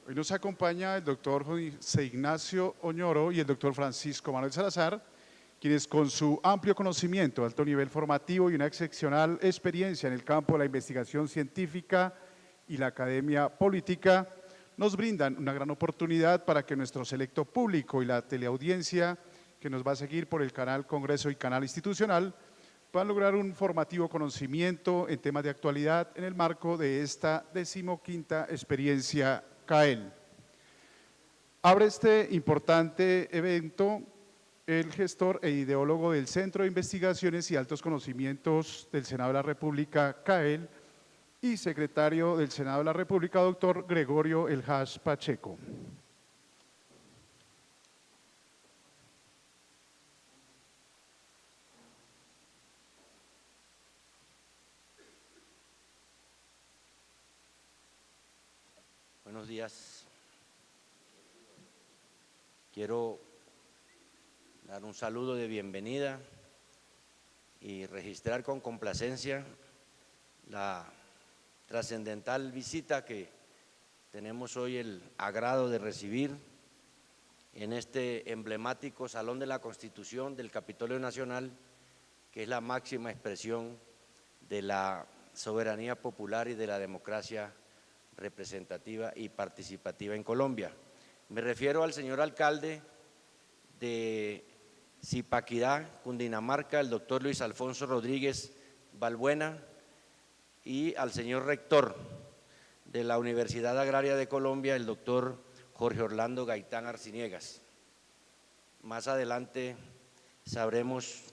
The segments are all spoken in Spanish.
Hoy nos acompaña el doctor José Ignacio Oñoro y el doctor Francisco Manuel Salazar, quienes con su amplio conocimiento, alto nivel formativo y una excepcional experiencia en el campo de la investigación científica y la academia política, nos brindan una gran oportunidad para que nuestro selecto público y la teleaudiencia que nos va a seguir por el canal Congreso y canal institucional puedan lograr un formativo conocimiento en temas de actualidad en el marco de esta 15ª experiencia CAEL. Abre este importante evento el gestor e ideólogo del Centro de Investigaciones y Altos Conocimientos del Senado de la República, CAEL, y secretario del Senado de la República, doctor Gregorio El Haj Pacheco. Buenos días. Quiero dar un saludo de bienvenida y registrar con complacencia la trascendental visita que tenemos hoy el agrado de recibir en este emblemático Salón de la Constitución del Capitolio Nacional, que es la máxima expresión de la soberanía popular y de la democracia representativa y participativa en Colombia. Me refiero al señor alcalde de Zipaquirá, Cundinamarca, el doctor Luis Alfonso Rodríguez Balbuena, y al señor rector de la Universidad Agraria de Colombia, el doctor Jorge Orlando Gaitán Arciniegas. Más adelante sabremos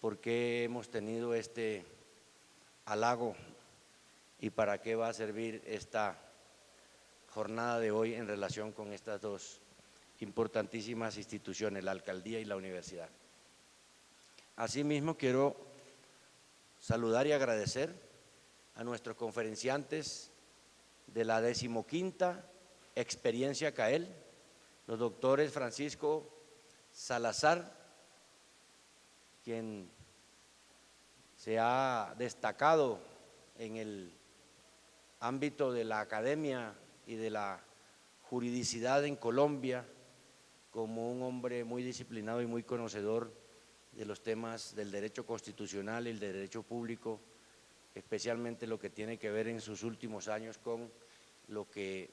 por qué hemos tenido este halago y para qué va a servir esta jornada de hoy en relación con estas dos importantísimas instituciones, la alcaldía y la universidad. Asimismo, quiero saludar y agradecer a nuestros conferenciantes de la 15ª experiencia CAEL, los doctores Francisco Salazar, quien se ha destacado en el ámbito de la academia y de la juridicidad en Colombia como un hombre muy disciplinado y muy conocedor de los temas del derecho constitucional y el derecho público, especialmente lo que tiene que ver en sus últimos años con lo que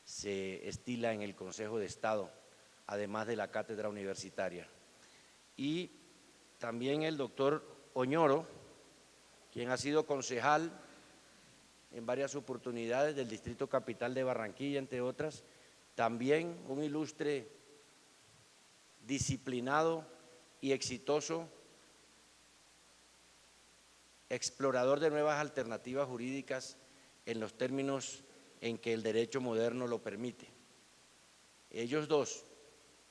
se estila en el Consejo de Estado, además de la cátedra universitaria. Y también el doctor Oñoro, quien ha sido concejal en varias oportunidades del Distrito Capital de Barranquilla, entre otras, también un ilustre, disciplinado y exitoso explorador de nuevas alternativas jurídicas en los términos en que el derecho moderno lo permite. Ellos dos,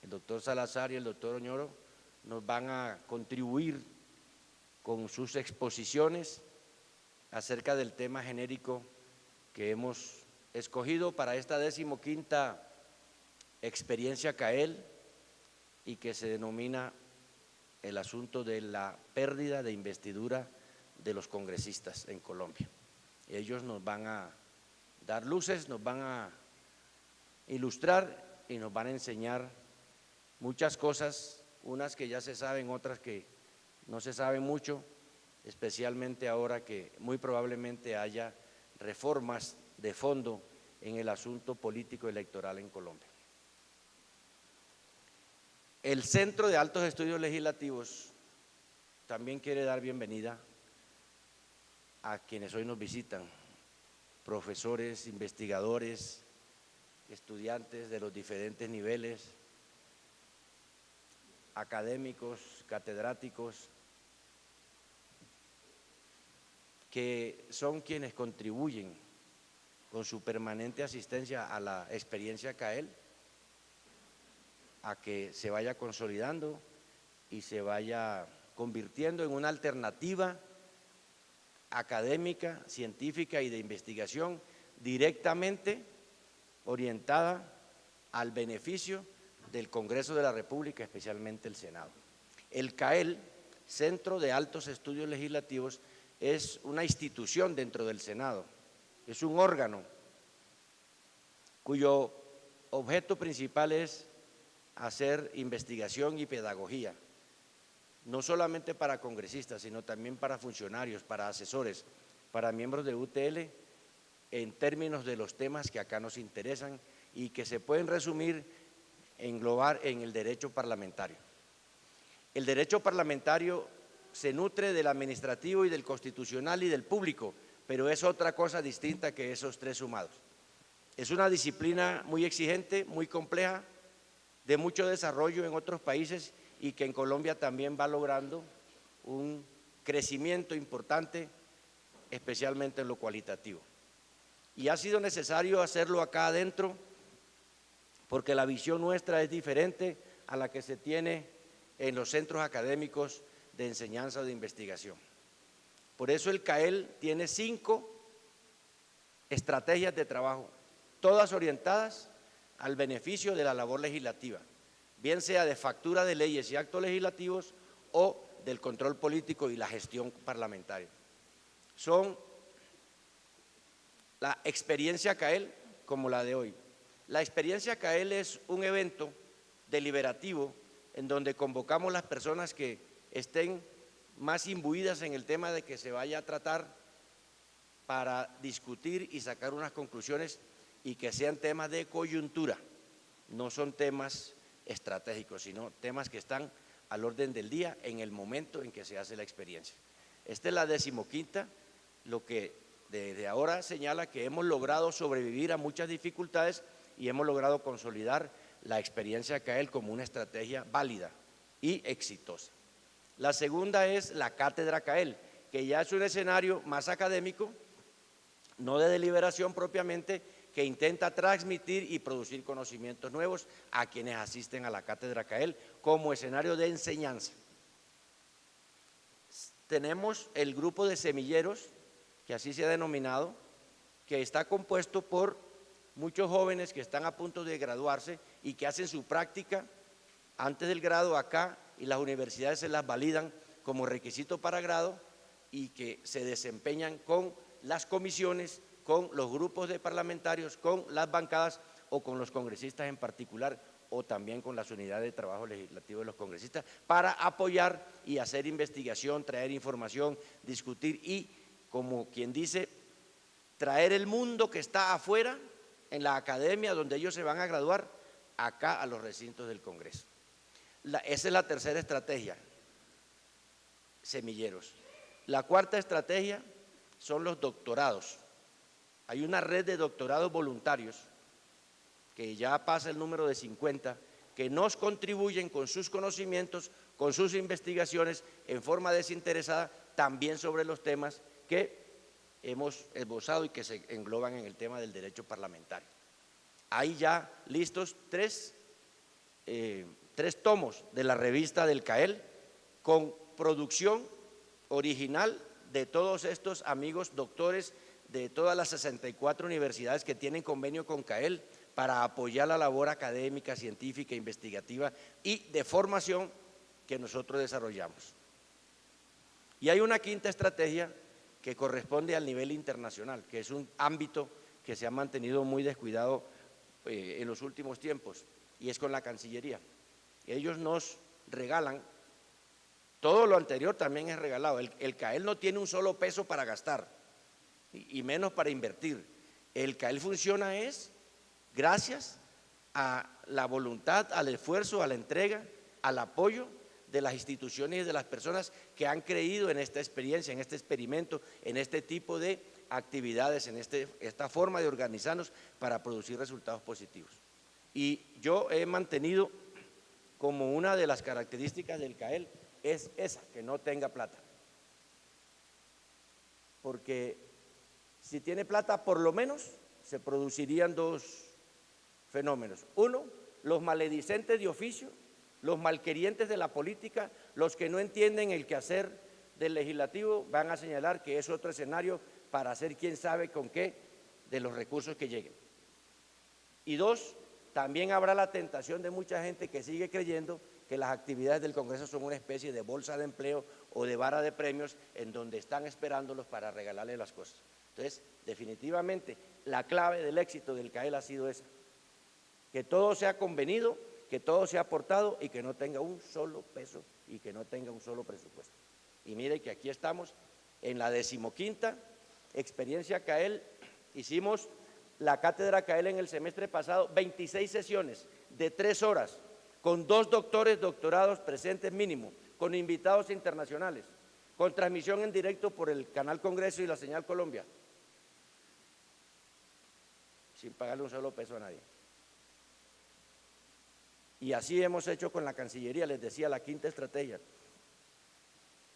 el doctor Salazar y el doctor Oñoro, nos van a contribuir con sus exposiciones acerca del tema genérico que hemos escogido para esta 15ª experiencia CAEL y que se denomina el asunto de la pérdida de investidura de los congresistas en Colombia. Ellos nos van a dar luces, nos van a ilustrar y nos van a enseñar muchas cosas, unas que ya se saben, otras que no se saben mucho, especialmente ahora que muy probablemente haya reformas de fondo en el asunto político electoral en Colombia. El Centro de Altos Estudios Legislativos también quiere dar bienvenida a quienes hoy nos visitan, profesores, investigadores, estudiantes de los diferentes niveles, académicos, catedráticos, que son quienes contribuyen con su permanente asistencia a la experiencia CAEL a que se vaya consolidando y se vaya convirtiendo en una alternativa académica, científica y de investigación directamente orientada al beneficio del Congreso de la República, especialmente el Senado. El CAEL, Centro de Altos Estudios Legislativos, es una institución dentro del Senado, es un órgano cuyo objeto principal es hacer investigación y pedagogía, no solamente para congresistas, sino también para funcionarios, para asesores, para miembros de UTL, en términos de los temas que acá nos interesan y que se pueden resumir, englobar en el derecho parlamentario. El derecho parlamentario se nutre del administrativo y del constitucional y del público, pero es otra cosa distinta que esos tres sumados. Es una disciplina muy exigente, muy compleja, de mucho desarrollo en otros países y que en Colombia también va logrando un crecimiento importante, especialmente en lo cualitativo. Y ha sido necesario hacerlo acá adentro porque la visión nuestra es diferente a la que se tiene en los centros académicos de enseñanza o de investigación. Por eso el CAEL tiene 5 estrategias de trabajo, todas orientadas al beneficio de la labor legislativa, bien sea de factura de leyes y actos legislativos o del control político y la gestión parlamentaria. Son la experiencia CAEL como la de hoy. La experiencia CAEL es un evento deliberativo en donde convocamos las personas que estén más imbuidas en el tema de que se vaya a tratar para discutir y sacar unas conclusiones y que sean temas de coyuntura, no son temas estratégicos, sino temas que están al orden del día en el momento en que se hace la experiencia. Esta es la 15ª, lo que desde ahora señala que hemos logrado sobrevivir a muchas dificultades y hemos logrado consolidar la experiencia CAEL como una estrategia válida y exitosa. La segunda es la cátedra CAEL, que ya es un escenario más académico, no de deliberación propiamente, que intenta transmitir y producir conocimientos nuevos a quienes asisten a la cátedra CAEL como escenario de enseñanza. Tenemos el grupo de semilleros, que así se ha denominado, que está compuesto por muchos jóvenes que están a punto de graduarse y que hacen su práctica antes del grado acá y las universidades se las validan como requisito para grado y que se desempeñan con las comisiones, con los grupos de parlamentarios, con las bancadas o con los congresistas en particular o también con las unidades de trabajo legislativo de los congresistas para apoyar y hacer investigación, traer información, discutir y, como quien dice, traer el mundo que está afuera en la academia donde ellos se van a graduar acá a los recintos del Congreso. Esa es la tercera estrategia, semilleros. La cuarta estrategia son los doctorados. Hay una red de doctorados voluntarios que ya pasa el número de 50, que nos contribuyen con sus conocimientos, con sus investigaciones en forma desinteresada, también sobre los temas que hemos esbozado y que se engloban en el tema del derecho parlamentario. Hay ya listos tres tomos de la revista del CAEL con producción original de todos estos amigos doctores de todas las 64 universidades que tienen convenio con CAEL para apoyar la labor académica, científica, investigativa y de formación que nosotros desarrollamos. Y hay una quinta estrategia que corresponde al nivel internacional, que es un ámbito que se ha mantenido muy descuidado en los últimos tiempos, y es con la Cancillería. Ellos nos regalan, todo lo anterior también es regalado, el CAEL no tiene un solo peso para gastar, y menos para invertir. El CAEL funciona gracias a la voluntad, al esfuerzo, a la entrega, al apoyo de las instituciones y de las personas que han creído en esta experiencia, en este experimento, en este tipo de actividades, en esta forma de organizarnos para producir resultados positivos. Y yo he mantenido como una de las características del CAEL es esa, que no tenga plata. Porque si tiene plata, por lo menos se producirían dos fenómenos. Uno, los maledicentes de oficio, los malquerientes de la política, los que no entienden el quehacer del legislativo, van a señalar que es otro escenario para hacer quién sabe con qué de los recursos que lleguen. Y dos, también habrá la tentación de mucha gente que sigue creyendo que las actividades del Congreso son una especie de bolsa de empleo o de vara de premios en donde están esperándolos para regalarles las cosas. Entonces, definitivamente, la clave del éxito del CAEL ha sido esa, que todo sea convenido, que todo sea aportado y que no tenga un solo peso y que no tenga un solo presupuesto. Y mire que aquí estamos en la 15ª experiencia CAEL, hicimos la cátedra CAEL en el semestre pasado, 26 sesiones de 3 horas, con 2 doctores, doctorados presentes mínimo, con invitados internacionales, con transmisión en directo por el Canal Congreso y la Señal Colombia, sin pagarle un solo peso a nadie. Y así hemos hecho con la Cancillería. Les decía, la 5ª estrategia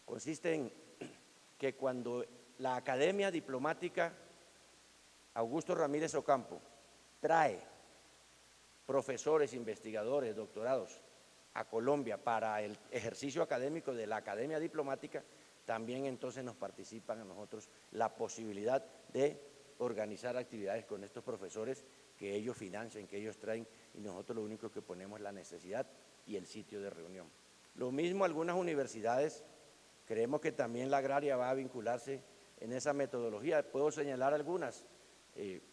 consiste en que cuando la Academia Diplomática Augusto Ramírez Ocampo trae profesores, investigadores, doctorados a Colombia para el ejercicio académico de la Academia Diplomática, también entonces nos participan a nosotros la posibilidad de organizar actividades con estos profesores que ellos financian, que ellos traen, y nosotros lo único que ponemos es la necesidad y el sitio de reunión. Lo mismo algunas universidades, creemos que también la agraria va a vincularse en esa metodología. Puedo señalar algunas,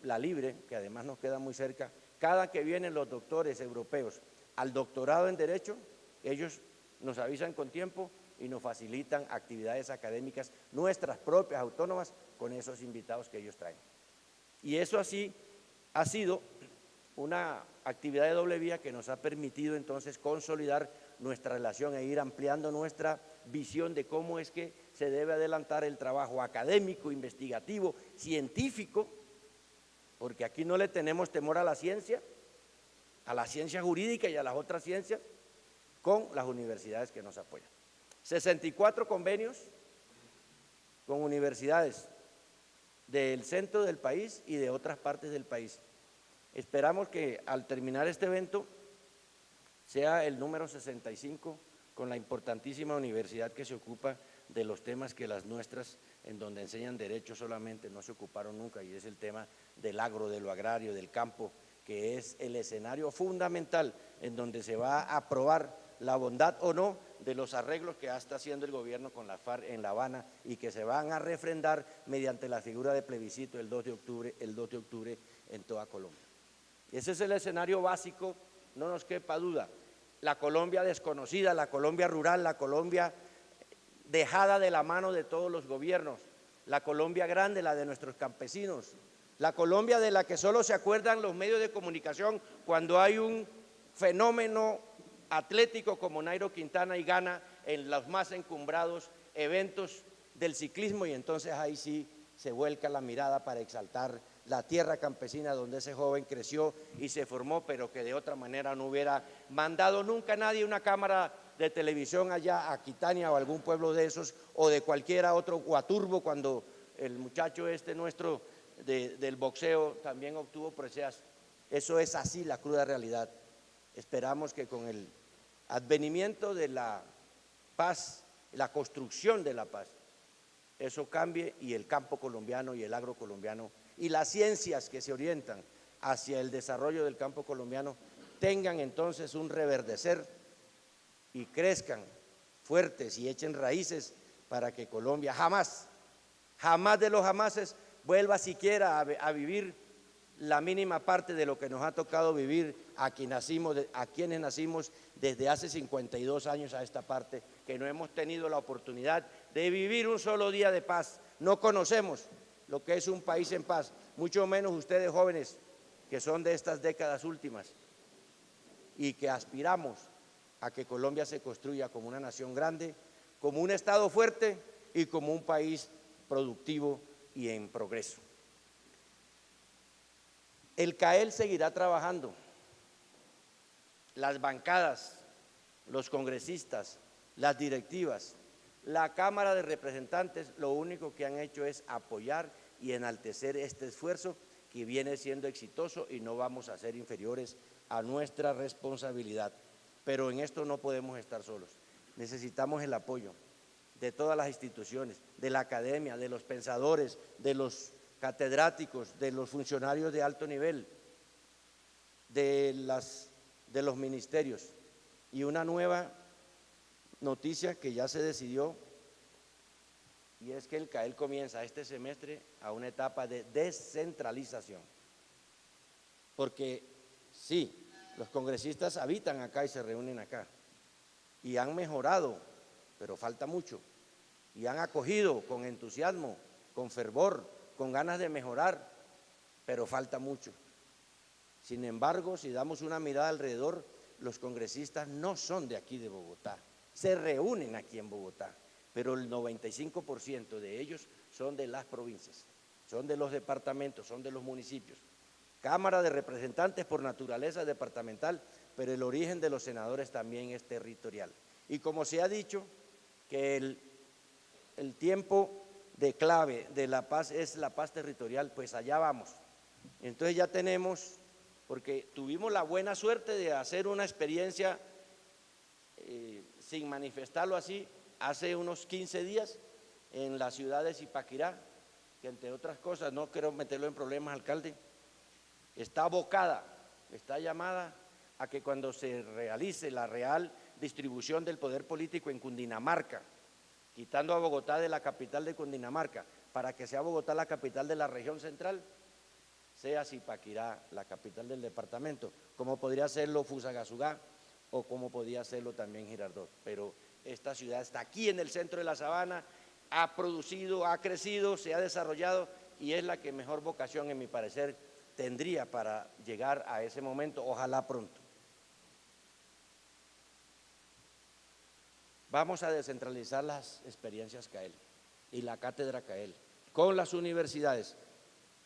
la Libre, que además nos queda muy cerca. Cada que vienen los doctores europeos al doctorado en Derecho, ellos nos avisan con tiempo y nos facilitan actividades académicas nuestras propias, autónomas, con esos invitados que ellos traen. Y eso así ha sido una actividad de doble vía que nos ha permitido entonces consolidar nuestra relación e ir ampliando nuestra visión de cómo es que se debe adelantar el trabajo académico, investigativo, científico, porque aquí no le tenemos temor a la ciencia jurídica y a las otras ciencias, con las universidades que nos apoyan. 64 convenios con universidades del centro del país y de otras partes del país. Esperamos que al terminar este evento sea el número 65 con la importantísima universidad que se ocupa de los temas que las nuestras, en donde enseñan derecho solamente, no se ocuparon nunca, y es el tema del agro, de lo agrario, del campo, que es el escenario fundamental en donde se va a probar la bondad o no de los arreglos que está haciendo el gobierno con la FARC en La Habana y que se van a refrendar mediante la figura de plebiscito el 2 de octubre en toda Colombia. Ese es el escenario básico, no nos quepa duda. La Colombia desconocida, la Colombia rural, la Colombia dejada de la mano de todos los gobiernos, la Colombia grande, la de nuestros campesinos, la Colombia de la que solo se acuerdan los medios de comunicación cuando hay un fenómeno atlético como Nairo Quintana y gana en los más encumbrados eventos del ciclismo, y entonces ahí sí se vuelca la mirada para exaltar la tierra campesina donde ese joven creció y se formó, pero que de otra manera no hubiera mandado nunca a nadie una cámara de televisión allá a Quitania o algún pueblo de esos, o de cualquiera otro, o a Turbo, cuando el muchacho nuestro del boxeo también obtuvo preseas. Eso es así la cruda realidad. Esperamos que con el advenimiento de la paz, la construcción de la paz, eso cambie y el campo colombiano y el agro colombiano y las ciencias que se orientan hacia el desarrollo del campo colombiano tengan entonces un reverdecer y crezcan fuertes y echen raíces para que Colombia jamás, jamás de los jamases vuelva siquiera a vivir la mínima parte de lo que nos ha tocado vivir a quienes nacimos desde hace 52 años a esta parte, que no hemos tenido la oportunidad de vivir un solo día de paz. No conocemos lo que es un país en paz, mucho menos ustedes jóvenes que son de estas décadas últimas y que aspiramos a que Colombia se construya como una nación grande, como un Estado fuerte y como un país productivo y en progreso. El CAEL seguirá trabajando, las bancadas, los congresistas, las directivas, la Cámara de Representantes, lo único que han hecho es apoyar y enaltecer este esfuerzo que viene siendo exitoso, y no vamos a ser inferiores a nuestra responsabilidad. Pero en esto no podemos estar solos, necesitamos el apoyo de todas las instituciones, de la academia, de los pensadores, de los catedráticos, de los funcionarios de alto nivel, de los ministerios. Y una nueva noticia que ya se decidió, y es que el CAEL comienza este semestre a una etapa de descentralización, porque sí, Los congresistas habitan acá y se reúnen acá. Y han mejorado, pero falta mucho. Y han acogido con entusiasmo, con fervor, con ganas de mejorar, pero falta mucho. Sin embargo, si damos una mirada alrededor, los congresistas no son de aquí de Bogotá, se reúnen aquí en Bogotá, pero el 95% de ellos son de las provincias, son de los departamentos, son de los municipios. Cámara de Representantes por naturaleza departamental, pero el origen de los senadores también es territorial. Y como se ha dicho, que el tiempo de clave de la paz es la paz territorial, pues allá vamos. Entonces ya tenemos, porque tuvimos la buena suerte de hacer una experiencia, sin manifestarlo así, hace unos 15 días en la ciudad de Zipaquirá, que entre otras cosas, no quiero meterlo en problemas, alcalde, está abocada, está llamada a que cuando se realice la real distribución del poder político en Cundinamarca, quitando a Bogotá de la capital de Cundinamarca, para que sea Bogotá la capital de la región central, sea Zipaquirá la capital del departamento, como podría serlo Fusagasugá o como podría serlo también Girardot. Pero esta ciudad está aquí en el centro de la sabana, ha producido, ha crecido, se ha desarrollado y es la que mejor vocación, en mi parecer, tendría para llegar a ese momento, ojalá pronto. Vamos a descentralizar las experiencias CAEL y la cátedra CAEL con las universidades.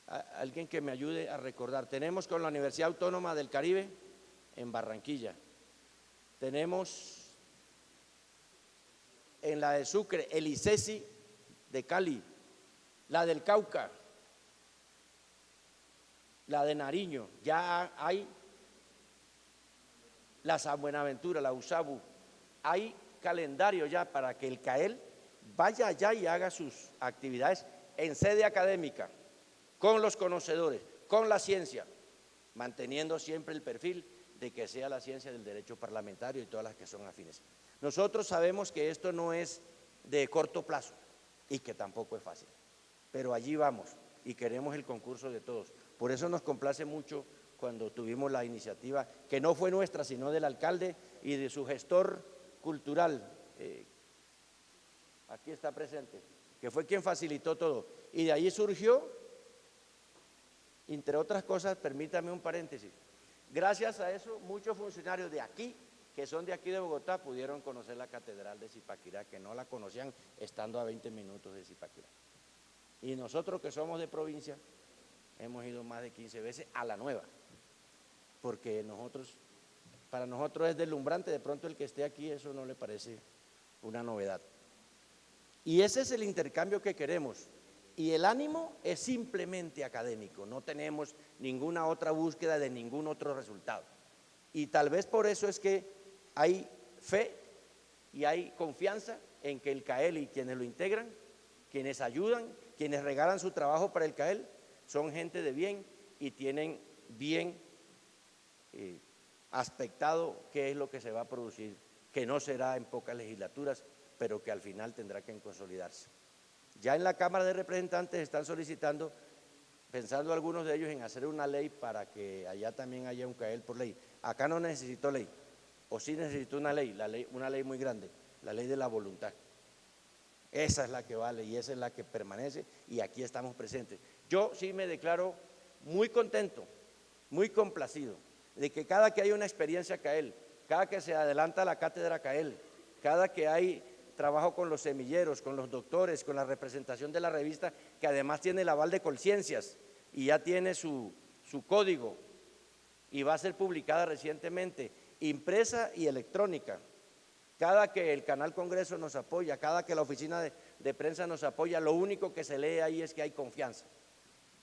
Alguien que me ayude a recordar. Tenemos con la Universidad Autónoma del Caribe en Barranquilla. Tenemos en la de Sucre el ICESI de Cali, la del Cauca, la de Nariño. Ya hay la San Buenaventura, la USABU. Hay calendario ya para que el CAEL vaya allá y haga sus actividades en sede académica, con los conocedores, con la ciencia, manteniendo siempre el perfil de que sea la ciencia del derecho parlamentario y todas las que son afines. Nosotros sabemos que esto no es de corto plazo y que tampoco es fácil, pero allí vamos y queremos el concurso de todos. Por eso nos complace mucho cuando tuvimos la iniciativa, que no fue nuestra, sino del alcalde y de su gestor cultural, aquí está presente, que fue quien facilitó todo. Y de ahí surgió, entre otras cosas, permítame un paréntesis, gracias a eso muchos funcionarios de aquí, que son de aquí de Bogotá, pudieron conocer la catedral de Zipaquirá, que no la conocían estando a 20 minutos de Zipaquirá. Y nosotros que somos de provincia, hemos ido más de 15 veces a la nueva, porque para nosotros es deslumbrante, de pronto el que esté aquí eso no le parece una novedad. Y ese es el intercambio que queremos. Y el ánimo es simplemente académico, no tenemos ninguna otra búsqueda de ningún otro resultado. Y tal vez por eso es que hay fe y hay confianza en que el CAEL y quienes lo integran, quienes ayudan, quienes regalan su trabajo para el CAEL, son gente de bien y tienen bien aspectado qué es lo que se va a producir, que no será en pocas legislaturas, pero que al final tendrá que consolidarse. Ya en la Cámara de Representantes están solicitando, pensando algunos de ellos en hacer una ley para que allá también haya un CAEL por ley. Acá no necesitó ley, o sí necesitó una ley muy grande, la ley de la voluntad. Esa es la que vale y esa es la que permanece y aquí estamos presentes. Yo sí me declaro muy contento, muy complacido de que cada que hay una experiencia CAEL, cada que se adelanta la cátedra CAEL, cada que hay trabajo con los semilleros, con los doctores, con la representación de la revista, que además tiene el aval de Colciencias y ya tiene su código y va a ser publicada recientemente, impresa y electrónica. Cada que el Canal Congreso nos apoya, cada que la oficina de prensa nos apoya, lo único que se lee ahí es que hay confianza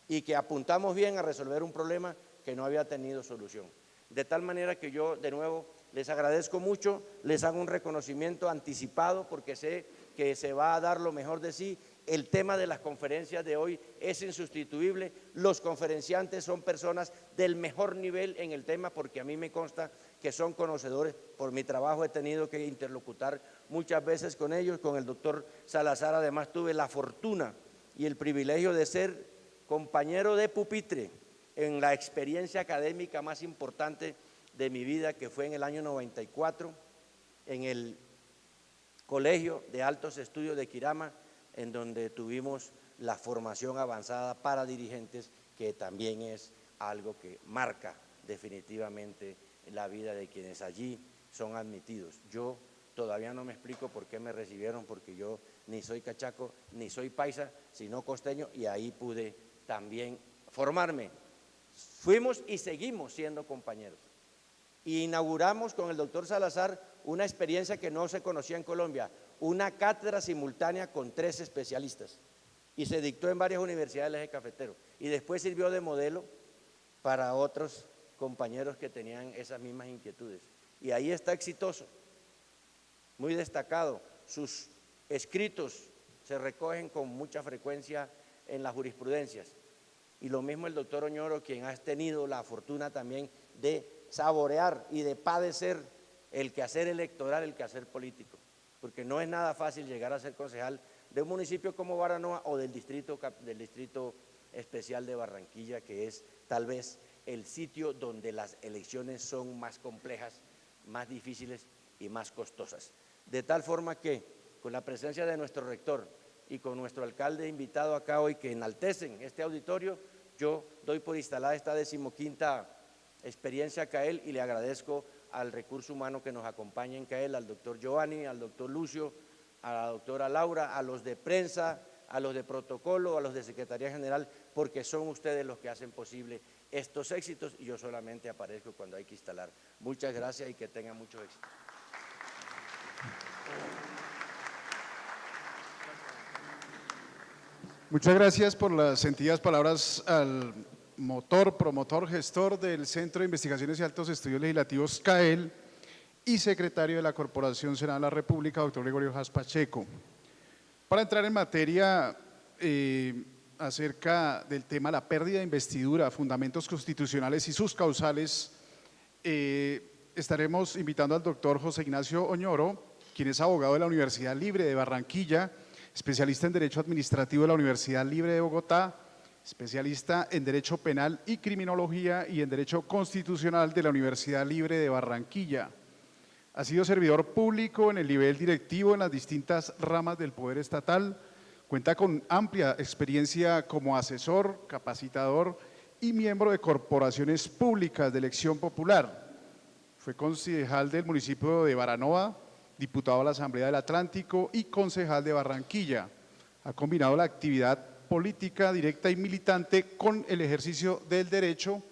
y que apuntamos bien a resolver un problema que no había tenido solución. De tal manera que yo, de nuevo, les agradezco mucho, les hago un reconocimiento anticipado porque sé que se va a dar lo mejor de sí. El tema de las conferencias de hoy es insustituible, los conferenciantes son personas del mejor nivel en el tema porque a mí me consta que son conocedores, por mi trabajo he tenido que interlocutar muchas veces con ellos, con el doctor Salazar además tuve la fortuna y el privilegio de ser compañero de pupitre en la experiencia académica más importante de mi vida, que fue en el año 94, en el Colegio de Altos Estudios de Quirama, en donde tuvimos la formación avanzada para dirigentes, que también es algo que marca definitivamente la vida de quienes allí son admitidos. Yo todavía no me explico por qué me recibieron, porque yo ni soy cachaco, ni soy paisa, sino costeño, y ahí pude también formarme. Fuimos y seguimos siendo compañeros. Y inauguramos con el doctor Salazar una experiencia que no se conocía en Colombia, una cátedra simultánea con 3 especialistas, y se dictó en varias universidades del eje cafetero, y después sirvió de modelo para otros compañeros que tenían esas mismas inquietudes. Y ahí está exitoso, muy destacado. Sus escritos se recogen con mucha frecuencia en las jurisprudencias. Y lo mismo el doctor Oñoro, quien ha tenido la fortuna también de saborear y de padecer el quehacer electoral, el quehacer político, porque no es nada fácil llegar a ser concejal de un municipio como Baranoa o del distrito especial de Barranquilla, que es tal vez el sitio donde las elecciones son más complejas, más difíciles y más costosas. De tal forma que, con la presencia de nuestro rector y con nuestro alcalde invitado acá hoy, que enaltecen este auditorio, yo doy por instalada esta 15ª experiencia CAEL, y le agradezco al recurso humano que nos acompaña en CAEL, al doctor Giovanni, al doctor Lucio, a la doctora Laura, a los de prensa, a los de protocolo, a los de Secretaría General, porque son ustedes los que hacen posible estos éxitos, y yo solamente aparezco cuando hay que instalar. Muchas gracias y que tengan mucho éxito. Muchas gracias por las sentidas palabras al promotor, gestor del Centro de Investigaciones y Altos Estudios Legislativos CAEL y secretario de la Corporación Senado de la República, doctor Gregorio Jas Pacheco. Para entrar en materia acerca del tema la pérdida de investidura, fundamentos constitucionales y sus causales, estaremos invitando al doctor José Ignacio Oñoro, quien es abogado de la Universidad Libre de Barranquilla, especialista en Derecho Administrativo de la Universidad Libre de Bogotá, especialista en Derecho Penal y Criminología y en Derecho Constitucional de la Universidad Libre de Barranquilla. Ha sido servidor público en el nivel directivo en las distintas ramas del Poder Estatal, cuenta con amplia experiencia como asesor, capacitador y miembro de corporaciones públicas de elección popular. Fue concejal del municipio de Baranoa, diputado a la Asamblea del Atlántico y concejal de Barranquilla. Ha combinado la actividad política directa y militante con el ejercicio del derecho,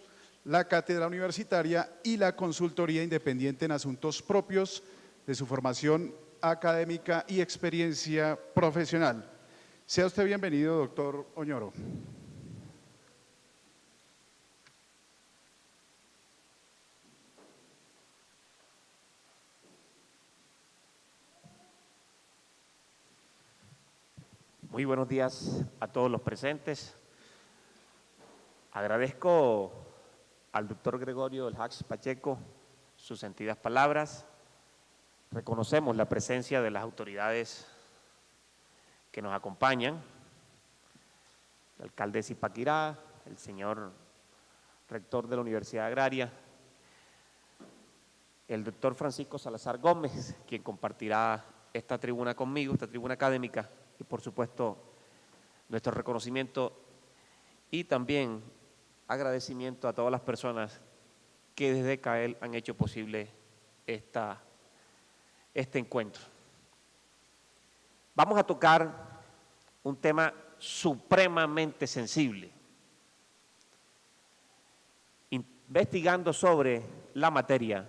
la cátedra universitaria y la consultoría independiente en asuntos propios de su formación académica y experiencia profesional. Sea usted bienvenido, doctor Oñoro. Muy buenos días a todos los presentes. Agradezco al doctor Gregorio Jas Pacheco sus sentidas palabras. Reconocemos la presencia de las autoridades que nos acompañan, el alcalde de Zipaquirá, el señor rector de la Universidad Agraria, el doctor Francisco Salazar Gómez, quien compartirá esta tribuna conmigo, esta tribuna académica, y por supuesto nuestro reconocimiento y también agradecimiento a todas las personas que desde CAEL han hecho posible este encuentro. Vamos a tocar un tema supremamente sensible. Investigando sobre la materia,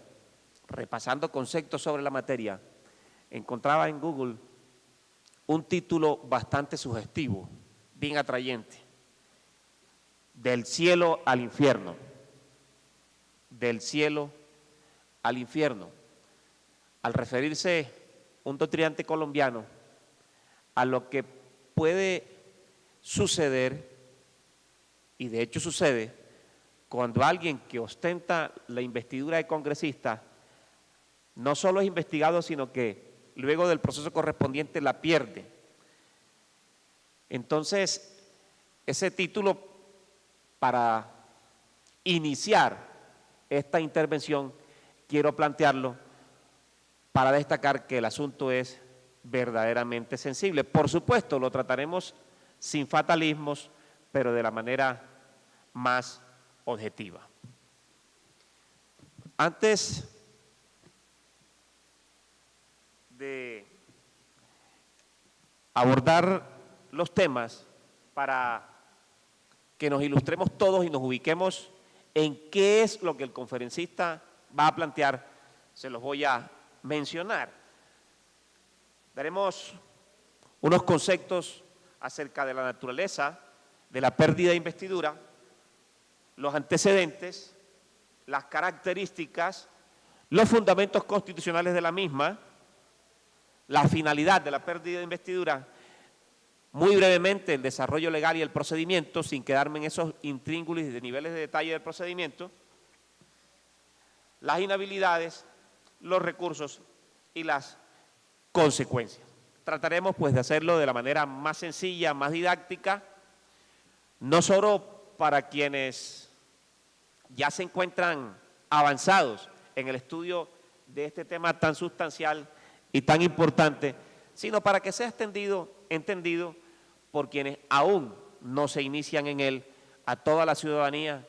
repasando conceptos sobre la materia, encontraba en Google un título bastante sugestivo, bien atrayente: del cielo al infierno. Del cielo al infierno. Al referirse un doctrinante colombiano a lo que puede suceder, y de hecho sucede, cuando alguien que ostenta la investidura de congresista no solo es investigado, sino que luego del proceso correspondiente la pierde. Entonces, ese título, para iniciar esta intervención, quiero plantearlo para destacar que el asunto es verdaderamente sensible. Por supuesto, lo trataremos sin fatalismos, pero de la manera más objetiva. Antes de abordar los temas para que nos ilustremos todos y nos ubiquemos en qué es lo que el conferencista va a plantear, se los voy a mencionar. Daremos unos conceptos acerca de la naturaleza, de la pérdida de investidura, los antecedentes, las características, los fundamentos constitucionales de la misma, la finalidad de la pérdida de investidura, muy brevemente el desarrollo legal y el procedimiento, sin quedarme en esos intríngulis de niveles de detalle del procedimiento, las inhabilidades, los recursos y las consecuencias. Trataremos pues de hacerlo de la manera más sencilla, más didáctica, no solo para quienes ya se encuentran avanzados en el estudio de este tema tan sustancial y tan importante, sino para que sea entendido por quienes aún no se inician en él, a toda la ciudadanía,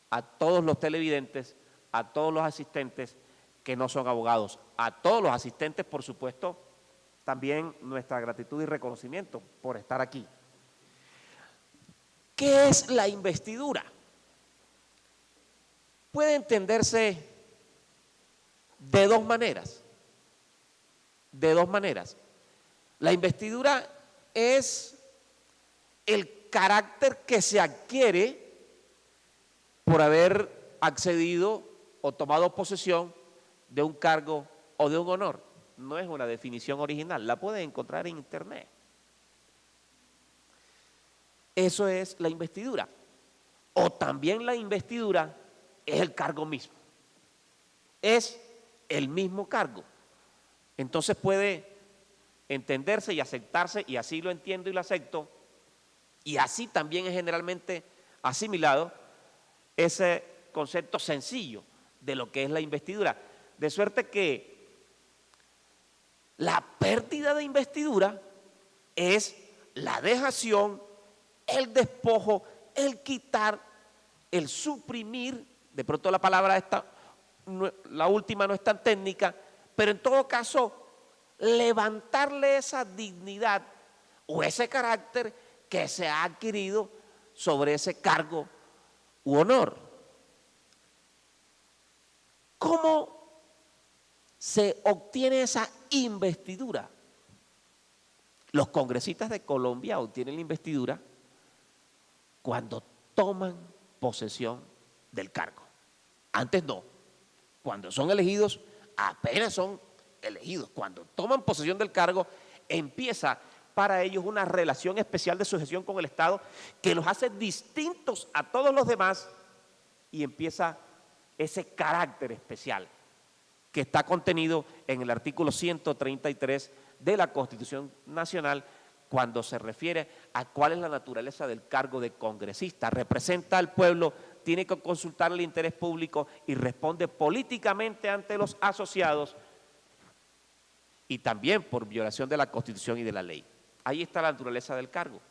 a todos los televidentes, a todos los asistentes que no son abogados, a todos los asistentes, por supuesto, también nuestra gratitud y reconocimiento por estar aquí. ¿Qué es la investidura? Puede entenderse de dos maneras. De dos maneras. La investidura es el carácter que se adquiere por haber accedido o tomado posesión de un cargo o de un honor. No es una definición original, la pueden encontrar en internet. Eso es la investidura. O también la investidura es el cargo mismo. Es el mismo cargo. Entonces puede entenderse y aceptarse, y así lo entiendo y lo acepto, y así también es generalmente asimilado ese concepto sencillo de lo que es la investidura. De suerte que la pérdida de investidura es la dejación, el despojo, el quitar, el suprimir, de pronto la palabra esta, la última no es tan técnica, pero en todo caso levantarle esa dignidad o ese carácter que se ha adquirido sobre ese cargo u honor. ¿Cómo se obtiene esa investidura? Los congresistas de Colombia obtienen la investidura cuando toman posesión del cargo. Antes no. Cuando son elegidos, apenas son elegidos. Cuando toman posesión del cargo, empieza para ellos una relación especial de sujeción con el Estado que los hace distintos a todos los demás, y empieza ese carácter especial que está contenido en el artículo 133 de la Constitución Nacional, cuando se refiere a cuál es la naturaleza del cargo de congresista. Representa al pueblo, tiene que consultar el interés público y responde políticamente ante los asociados, y también por violación de la Constitución y de la ley. Ahí está la naturaleza del cargo,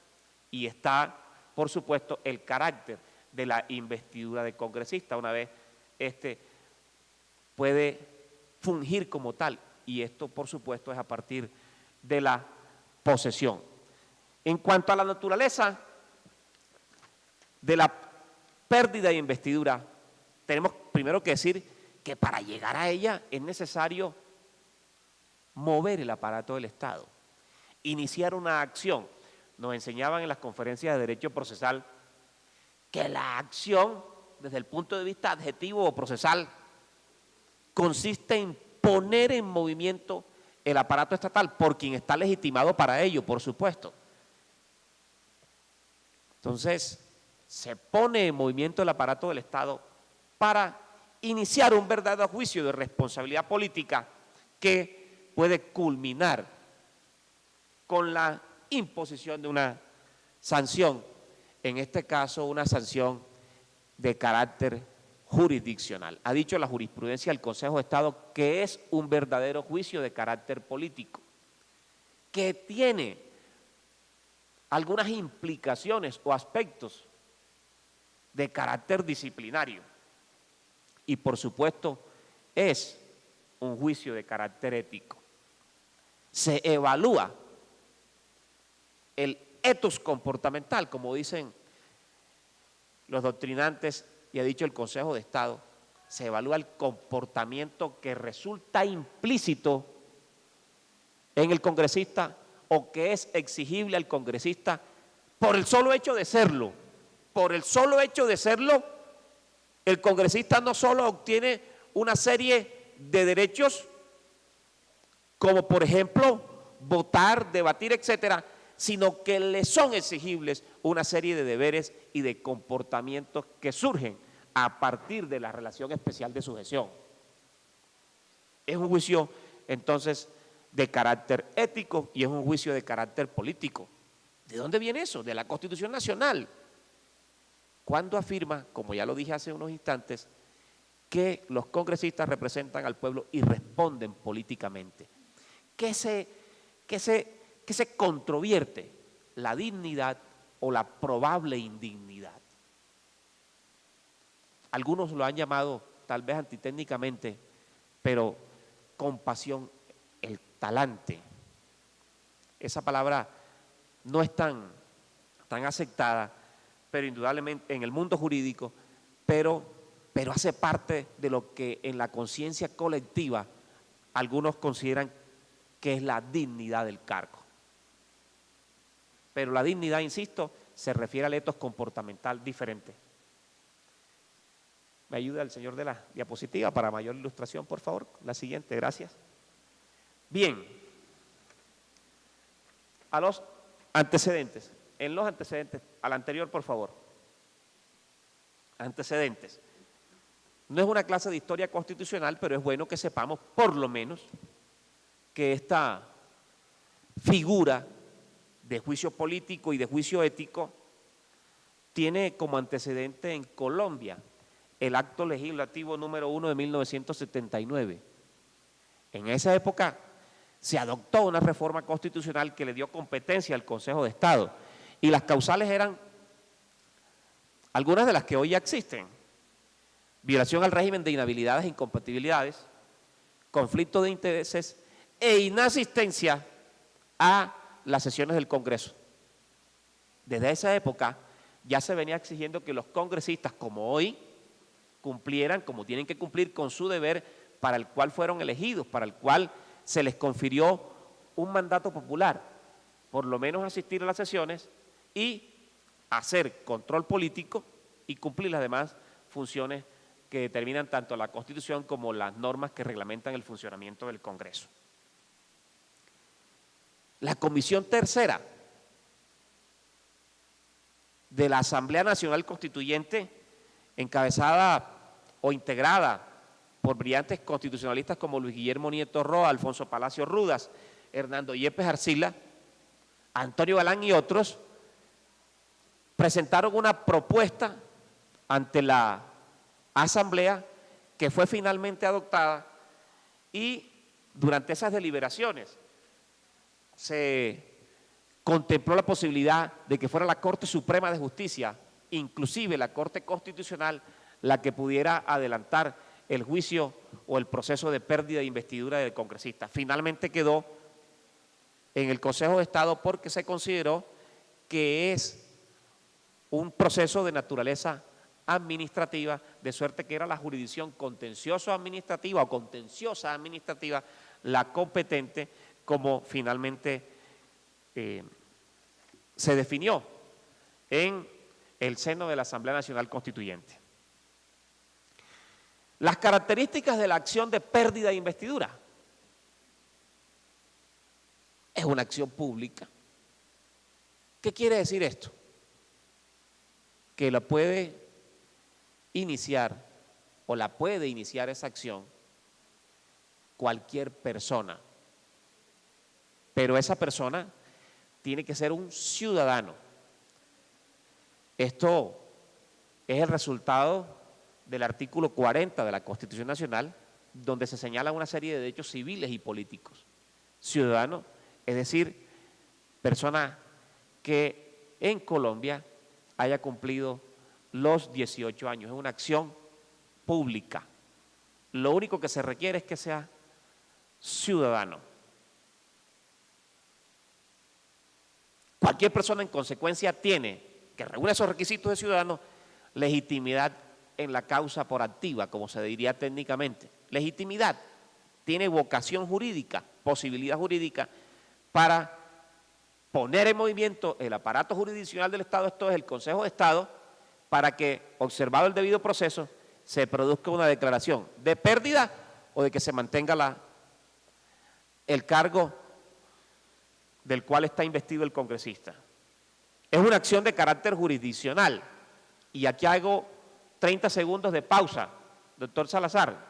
y está, por supuesto, el carácter de la investidura de congresista, una vez puede fungir como tal, y esto, por supuesto, es a partir de la posesión. En cuanto a la naturaleza de la pérdida de investidura, tenemos primero que decir que para llegar a ella es necesario mover el aparato del Estado, iniciar una acción. Nos enseñaban en las conferencias de derecho procesal que la acción, desde el punto de vista adjetivo o procesal, consiste en poner en movimiento el aparato estatal por quien está legitimado para ello, por supuesto. Entonces, se pone en movimiento el aparato del Estado para iniciar un verdadero juicio de responsabilidad política que puede culminar con la imposición de una sanción, en este caso una sanción de carácter jurisdiccional. Ha dicho la jurisprudencia del Consejo de Estado que es un verdadero juicio de carácter político, que tiene algunas implicaciones o aspectos de carácter disciplinario y, por supuesto, es un juicio de carácter ético. Se evalúa el ethos comportamental, como dicen los doctrinantes y ha dicho el Consejo de Estado, se evalúa el comportamiento que resulta implícito en el congresista o que es exigible al congresista por el solo hecho de serlo. Por el solo hecho de serlo, el congresista no solo obtiene una serie de derechos, como por ejemplo votar, debatir, etcétera, sino que le son exigibles una serie de deberes y de comportamientos que surgen a partir de la relación especial de sujeción. Es un juicio, entonces, de carácter ético y es un juicio de carácter político. ¿De dónde viene eso? De la Constitución Nacional. Cuando afirma, como ya lo dije hace unos instantes, que los congresistas representan al pueblo y responden políticamente. ¿Qué se controvierte? La dignidad o la probable indignidad. Algunos lo han llamado, tal vez antitécnicamente, pero compasión, el talante. Esa palabra no es tan aceptada, pero indudablemente en el mundo jurídico, pero hace parte de lo que en la conciencia colectiva algunos consideran que es la dignidad del cargo. Pero la dignidad, insisto, se refiere al ethos comportamental diferente. ¿Me ayuda el señor de la diapositiva para mayor ilustración, por favor? La siguiente, gracias. Bien, a los antecedentes. En los antecedentes, al anterior, por favor. Antecedentes. No es una clase de historia constitucional, pero es bueno que sepamos, por lo menos, que esta figura de juicio político y de juicio ético tiene como antecedente en Colombia el acto legislativo número 1 de 1979. En esa época se adoptó una reforma constitucional que le dio competencia al Consejo de Estado y las causales eran algunas de las que hoy ya existen: violación al régimen de inhabilidades e incompatibilidades, conflicto de intereses e inasistencia a las sesiones del Congreso. Desde esa época ya se venía exigiendo que los congresistas, como hoy, cumplieran, como tienen que cumplir con su deber para el cual fueron elegidos, para el cual se les confirió un mandato popular, por lo menos asistir a las sesiones y hacer control político y cumplir las demás funciones que determinan tanto la Constitución como las normas que reglamentan el funcionamiento del Congreso. La Comisión Tercera de la Asamblea Nacional Constituyente, encabezada o integrada por brillantes constitucionalistas como Luis Guillermo Nieto Roa, Alfonso Palacio Rudas, Hernando Yepes Arcila, Antonio Galán y otros, presentaron una propuesta ante la Asamblea que fue finalmente adoptada y durante esas deliberaciones se contempló la posibilidad de que fuera la Corte Suprema de Justicia, inclusive la Corte Constitucional, la que pudiera adelantar el juicio o el proceso de pérdida de investidura del congresista. Finalmente quedó en el Consejo de Estado porque se consideró que es un proceso de naturaleza administrativa, de suerte que era la jurisdicción contencioso-administrativa o contenciosa administrativa la competente, como finalmente se definió en el seno de la Asamblea Nacional Constituyente. Las características de la acción de pérdida de investidura. Es una acción pública. ¿Qué quiere decir esto? Que la puede iniciar o la puede iniciar esa acción cualquier persona, pero esa persona tiene que ser un ciudadano. Esto es el resultado del artículo 40 de la Constitución Nacional, donde se señala una serie de derechos civiles y políticos. Ciudadano, es decir, persona que en Colombia haya cumplido los 18 años. Es una acción pública. Lo único que se requiere es que sea ciudadano. Cualquier persona en consecuencia tiene, que reúne esos requisitos de ciudadano, legitimidad en la causa por activa, como se diría técnicamente. Legitimidad, tiene vocación jurídica, posibilidad jurídica para poner en movimiento el aparato jurisdiccional del Estado, esto es el Consejo de Estado, para que, observado el debido proceso, se produzca una declaración de pérdida o de que se mantenga el cargo del cual está investido el congresista. Es una acción de carácter jurisdiccional. Y aquí hago 30 segundos de pausa, doctor Salazar,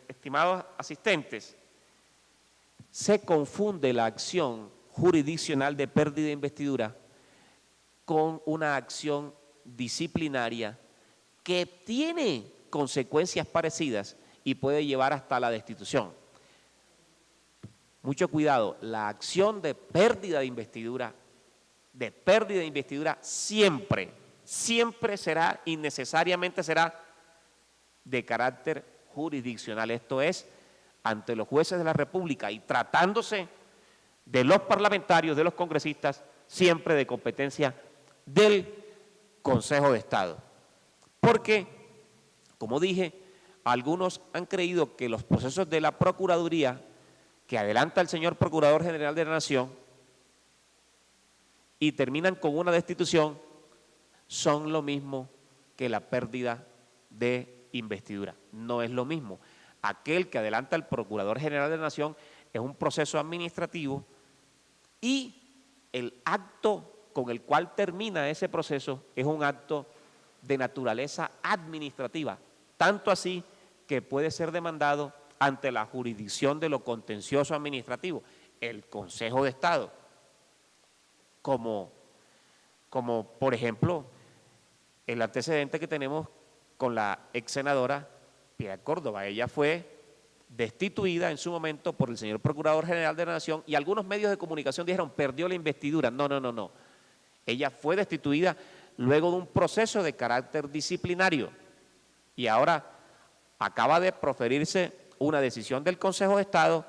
estimados asistentes. Se confunde la acción jurisdiccional de pérdida de investidura con una acción disciplinaria que tiene consecuencias parecidas y puede llevar hasta la destitución. Mucho cuidado, la acción de pérdida de investidura siempre será, innecesariamente será de carácter jurisdiccional, esto es, ante los jueces de la República y tratándose de los parlamentarios, de los congresistas, siempre de competencia del Consejo de Estado. Porque, como dije, algunos han creído que los procesos de la Procuraduría que adelanta el señor Procurador General de la Nación y terminan con una destitución son lo mismo que la pérdida de investidura. No es lo mismo. Aquel que adelanta el Procurador General de la Nación es un proceso administrativo y el acto con el cual termina ese proceso es un acto de naturaleza administrativa, tanto así que puede ser demandado ante la jurisdicción de lo contencioso administrativo, el Consejo de Estado, como por ejemplo el antecedente que tenemos con la ex senadora Piedad Córdoba. Ella fue destituida en su momento por el señor Procurador General de la Nación y algunos medios de comunicación dijeron perdió la investidura. No. Ella fue destituida luego de un proceso de carácter disciplinario y ahora acaba de proferirse una decisión del Consejo de Estado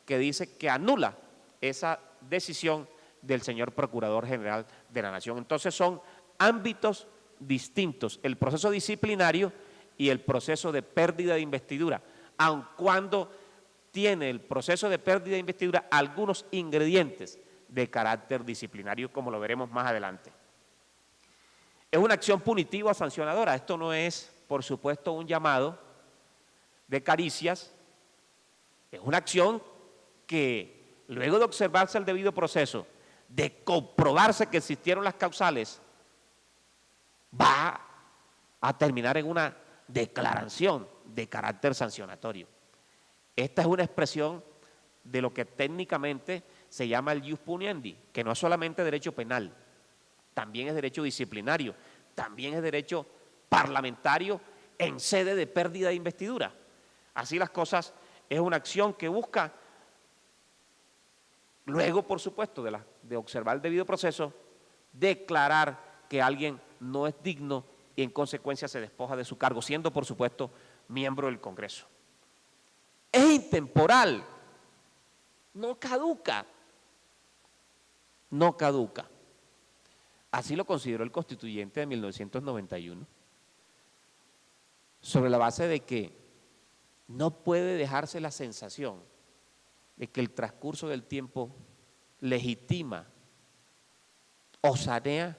que dice que anula esa decisión del señor Procurador General de la Nación. Entonces son ámbitos distintos, el proceso disciplinario y el proceso de pérdida de investidura, aun cuando tiene el proceso de pérdida de investidura algunos ingredientes de carácter disciplinario, como lo veremos más adelante. Es una acción punitiva o sancionadora. Esto no es, por supuesto, un llamado de caricias. Es una acción que, luego de observarse el debido proceso, de comprobarse que existieron las causales, va a terminar en una declaración de carácter sancionatorio. Esta es una expresión de lo que técnicamente se llama el ius puniendi, que no es solamente derecho penal, también es derecho disciplinario, también es derecho parlamentario en sede de pérdida de investidura. Así las cosas, es una acción que busca, luego por supuesto de observar el debido proceso, declarar que alguien no es digno y en consecuencia se despoja de su cargo, siendo por supuesto miembro del Congreso. Es intemporal, no caduca. Así lo consideró el constituyente de 1991, sobre la base de que no puede dejarse la sensación de que el transcurso del tiempo legitima o sanea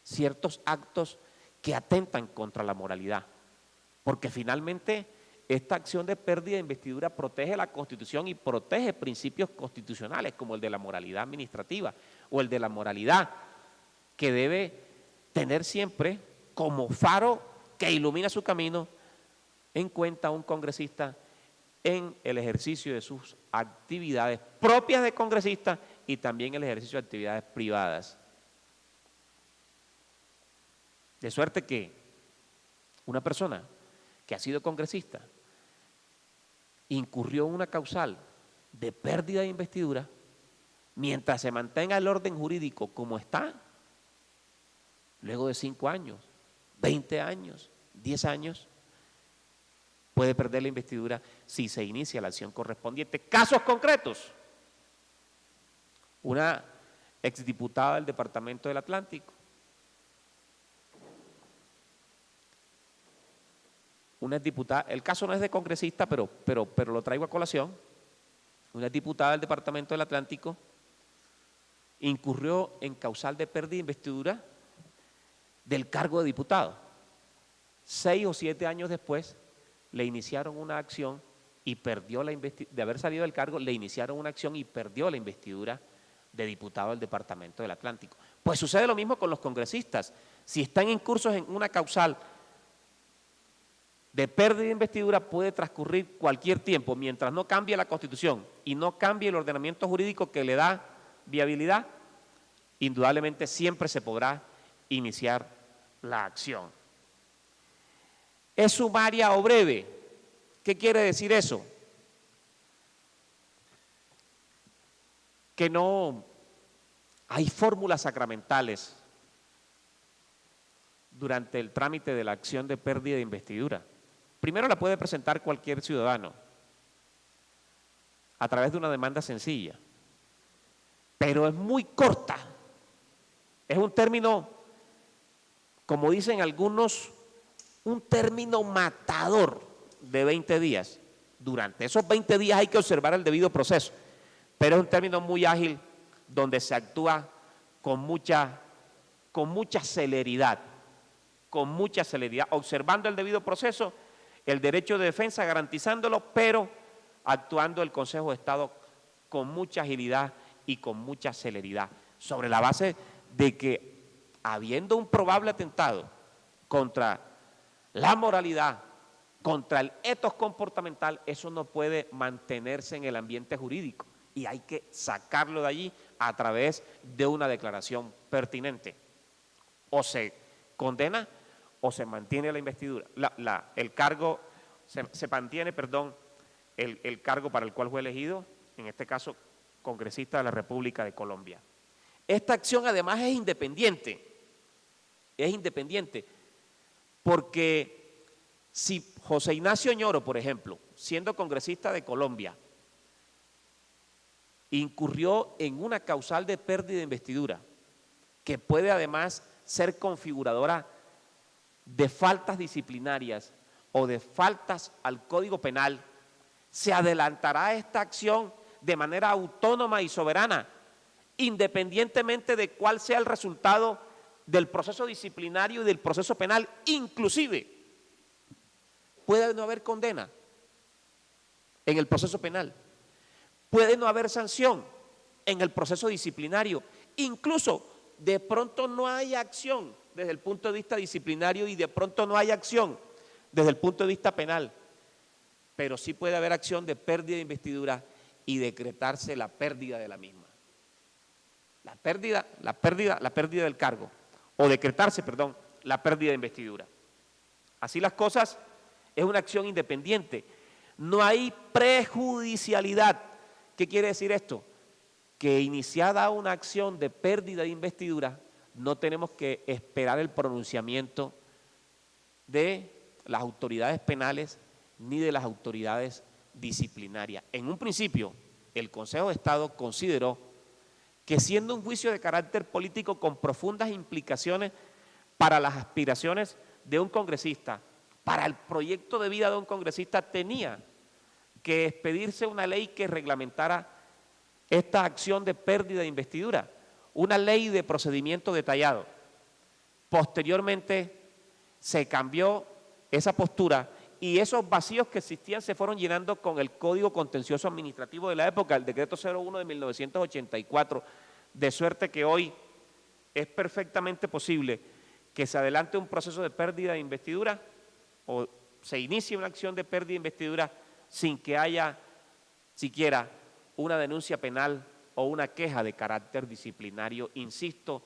ciertos actos que atentan contra la moralidad, porque finalmente esta acción de pérdida de investidura protege la Constitución y protege principios constitucionales como el de la moralidad administrativa o el de la moralidad que debe tener siempre como faro que ilumina su camino en cuenta a un congresista en el ejercicio de sus actividades propias de congresista y también el ejercicio de actividades privadas. De suerte que una persona que ha sido congresista incurrió en una causal de pérdida de investidura, mientras se mantenga el orden jurídico como está, luego de 5 años, 20 años, 10 años, puede perder la investidura si se inicia la acción correspondiente. Casos concretos. Una exdiputada del Departamento del Atlántico, una diputada, el caso no es de congresista, pero lo traigo a colación. Una diputada del Departamento del Atlántico incurrió en causal de pérdida de investidura del cargo de diputado. 6 o 7 años después le iniciaron una acción y perdió la investidura, de haber salido del cargo, le iniciaron una acción y perdió la investidura de diputado del Departamento del Atlántico. Pues sucede lo mismo con los congresistas. Si están incursos en una causal de pérdida de investidura, puede transcurrir cualquier tiempo, mientras no cambie la Constitución y no cambie el ordenamiento jurídico que le da viabilidad, indudablemente siempre se podrá iniciar la acción. ¿Es sumaria o breve? ¿Qué quiere decir eso? Que no hay fórmulas sacramentales durante el trámite de la acción de pérdida de investidura. Primero la puede presentar cualquier ciudadano a través de una demanda sencilla, pero es muy corta. Es un término, como dicen algunos, un término matador de 20 días. Durante esos 20 días hay que observar el debido proceso, pero es un término muy ágil donde se actúa con mucha celeridad, observando el debido proceso, el derecho de defensa garantizándolo, pero actuando el Consejo de Estado con mucha agilidad y con mucha celeridad, sobre la base de que, habiendo un probable atentado contra la moralidad, contra el ethos comportamental, eso no puede mantenerse en el ambiente jurídico y hay que sacarlo de allí a través de una declaración pertinente. O se condena o se mantiene la investidura, el cargo, se mantiene, el cargo para el cual fue elegido, en este caso, congresista de la República de Colombia. Esta acción además es independiente porque si José Ignacio Oñoro, por ejemplo, siendo congresista de Colombia, incurrió en una causal de pérdida de investidura, que puede además ser configuradora de faltas disciplinarias o de faltas al Código Penal, se adelantará a esta acción de manera autónoma y soberana, independientemente de cuál sea el resultado del proceso disciplinario y del proceso penal. Inclusive puede no haber condena en el proceso penal, puede no haber sanción en el proceso disciplinario, incluso de pronto no hay acción desde el punto de vista disciplinario y de pronto no hay acción desde el punto de vista penal, pero sí puede haber acción de pérdida de investidura y decretarse la pérdida de la misma. La pérdida del cargo, o decretarse, la pérdida de investidura. Así las cosas, es una acción independiente. No hay prejudicialidad. ¿Qué quiere decir esto? Que iniciada una acción de pérdida de investidura, no tenemos que esperar el pronunciamiento de las autoridades penales ni de las autoridades disciplinarias. En un principio, el Consejo de Estado consideró que, siendo un juicio de carácter político con profundas implicaciones para las aspiraciones de un congresista, para el proyecto de vida de un congresista, tenía que expedirse una ley que reglamentara esta acción de pérdida de investidura, una ley de procedimiento detallado. Posteriormente se cambió esa postura y esos vacíos que existían se fueron llenando con el Código Contencioso Administrativo de la época, el Decreto 01 de 1984, de suerte que hoy es perfectamente posible que se adelante un proceso de pérdida de investidura o se inicie una acción de pérdida de investidura sin que haya siquiera una denuncia penal o una queja de carácter disciplinario, insisto,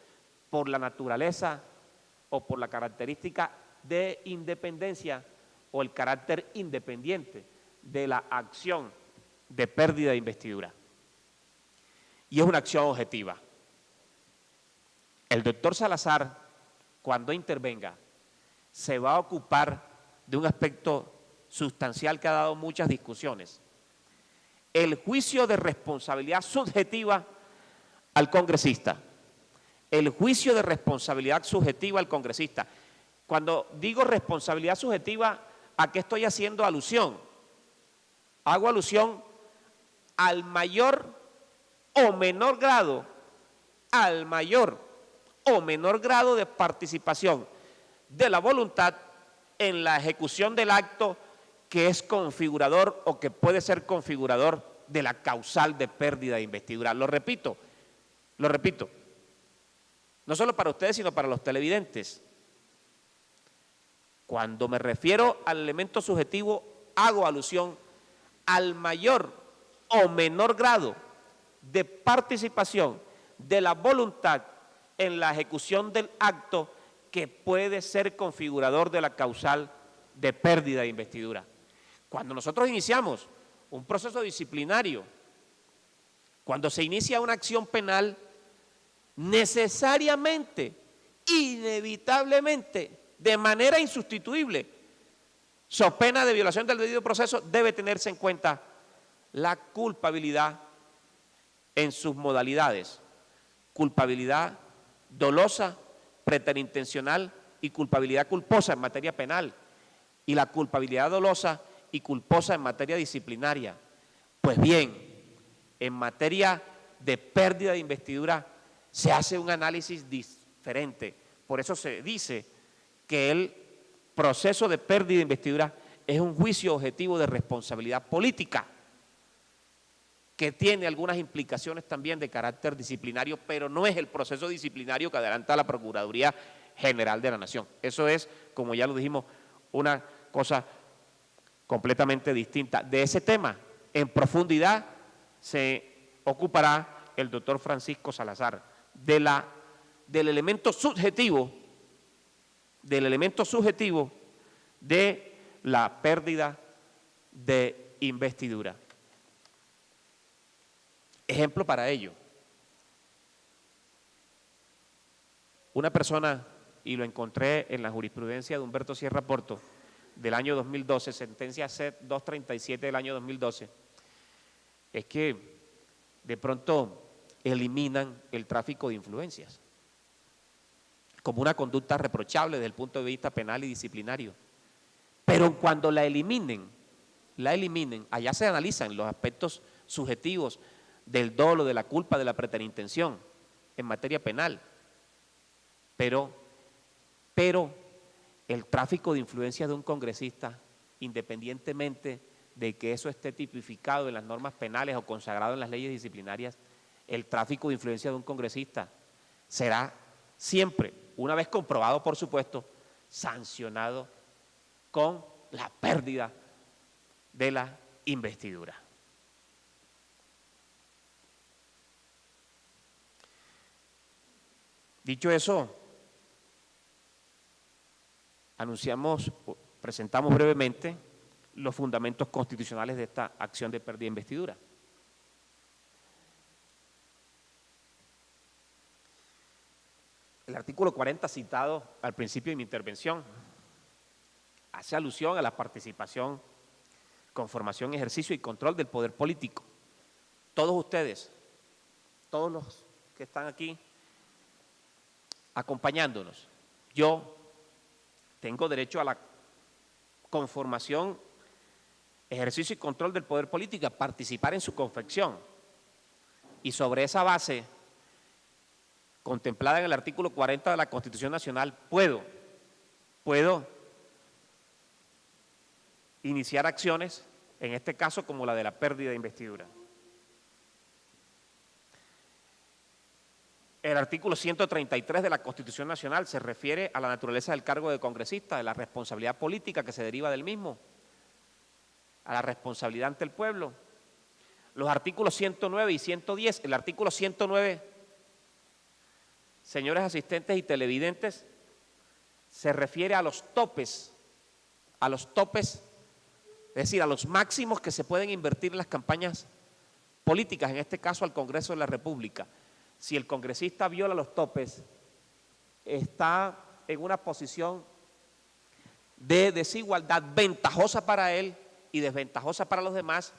por la naturaleza o por la característica de independencia o el carácter independiente de la acción de pérdida de investidura. Y es una acción objetiva. El doctor Salazar, cuando intervenga, se va a ocupar de un aspecto sustancial que ha dado muchas discusiones: el juicio de responsabilidad subjetiva al congresista. El juicio de responsabilidad subjetiva al congresista. Cuando digo responsabilidad subjetiva, ¿a qué estoy haciendo alusión? Hago alusión al mayor o menor grado, al mayor o menor grado de participación de la voluntad en la ejecución del acto que es configurador o que puede ser configurador de la causal de pérdida de investidura. Lo repito, no solo para ustedes, sino para los televidentes. Cuando me refiero al elemento subjetivo, hago alusión al mayor o menor grado de participación de la voluntad en la ejecución del acto que puede ser configurador de la causal de pérdida de investidura. Cuando nosotros iniciamos un proceso disciplinario, cuando se inicia una acción penal, necesariamente, inevitablemente, de manera insustituible, so pena de violación del debido proceso, debe tenerse en cuenta la culpabilidad en sus modalidades: culpabilidad dolosa, preterintencional y culpabilidad culposa en materia penal, y la culpabilidad dolosa y culposa en materia disciplinaria. Pues bien, en materia de pérdida de investidura se hace un análisis diferente. Por eso se dice que el proceso de pérdida de investidura es un juicio objetivo de responsabilidad política, que tiene algunas implicaciones también de carácter disciplinario, pero no es el proceso disciplinario que adelanta la Procuraduría General de la Nación. Eso es, como ya lo dijimos, una cosa completamente distinta. De ese tema, en profundidad, se ocupará el doctor Francisco Salazar, del elemento subjetivo de la pérdida de investidura. Ejemplo para ello: una persona, y lo encontré en la jurisprudencia de Humberto Sierra Porto del año 2012, sentencia C 237 del año 2012, es que de pronto eliminan el tráfico de influencias como una conducta reprochable desde el punto de vista penal y disciplinario. Pero cuando la eliminen, allá se analizan los aspectos subjetivos del dolo, de la culpa, de la preterintención en materia penal. Pero el tráfico de influencias de un congresista, independientemente de que eso esté tipificado en las normas penales o consagrado en las leyes disciplinarias, el tráfico de influencia de un congresista será siempre, una vez comprobado por supuesto, sancionado con la pérdida de la investidura. Dicho eso, presentamos brevemente los fundamentos constitucionales de esta acción de pérdida de investidura. El artículo 40, citado al principio de mi intervención, hace alusión a la participación, conformación, ejercicio y control del poder político. Todos ustedes, todos los que están aquí acompañándonos, yo tengo derecho a la conformación, ejercicio y control del poder político, a participar en su confección. Y sobre esa base, contemplada en el artículo 40 de la Constitución Nacional, puedo iniciar acciones, en este caso como la de la pérdida de investidura. El artículo 133 de la Constitución Nacional se refiere a la naturaleza del cargo de congresista, de la responsabilidad política que se deriva del mismo, a la responsabilidad ante el pueblo. Los artículos 109 y 110, el artículo 109, señores asistentes y televidentes, se refiere a los topes, es decir, a los máximos que se pueden invertir en las campañas políticas, en este caso al Congreso de la República. Si el congresista viola los topes, está en una posición de desigualdad ventajosa para él y desventajosa para los demás.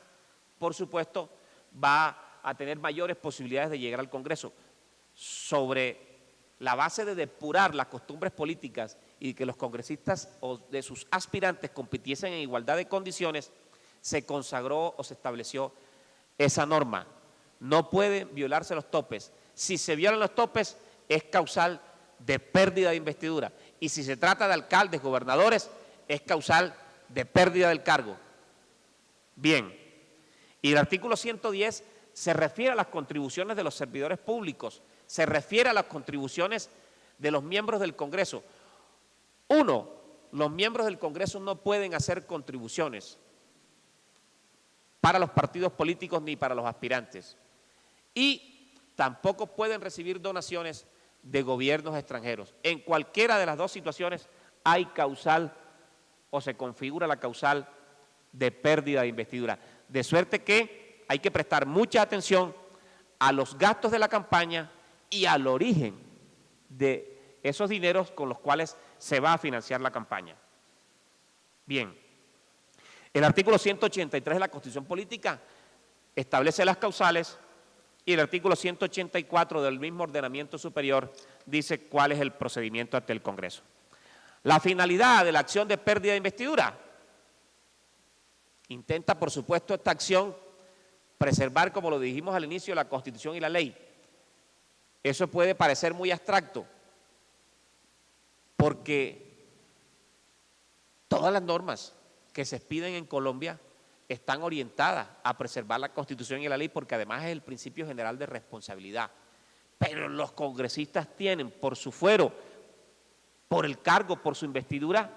Por supuesto, va a tener mayores posibilidades de llegar al Congreso. Sobre la base de depurar las costumbres políticas y que los congresistas o de sus aspirantes compitiesen en igualdad de condiciones, se consagró o se estableció esa norma. No pueden violarse los topes. Si se violan los topes, es causal de pérdida de investidura. Y si se trata de alcaldes, gobernadores, es causal de pérdida del cargo. Bien. Y el artículo 110 se refiere a las contribuciones de los servidores públicos, se refiere a las contribuciones de los miembros del Congreso. Uno, los miembros del Congreso no pueden hacer contribuciones para los partidos políticos ni para los aspirantes. Y tampoco pueden recibir donaciones de gobiernos extranjeros. En cualquiera de las dos situaciones hay causal o se configura la causal de pérdida de investidura. De suerte que hay que prestar mucha atención a los gastos de la campaña y al origen de esos dineros con los cuales se va a financiar la campaña. Bien, el artículo 183 de la Constitución Política establece las causales y el artículo 184 del mismo ordenamiento superior dice cuál es el procedimiento ante el Congreso. La finalidad de la acción de pérdida de investidura intenta, por supuesto, esta acción preservar, como lo dijimos al inicio, la Constitución y la ley. Eso puede parecer muy abstracto, porque todas las normas que se expiden en Colombia están orientadas a preservar la Constitución y la ley, porque además es el principio general de responsabilidad. Pero los congresistas tienen por su fuero, por el cargo, por su investidura,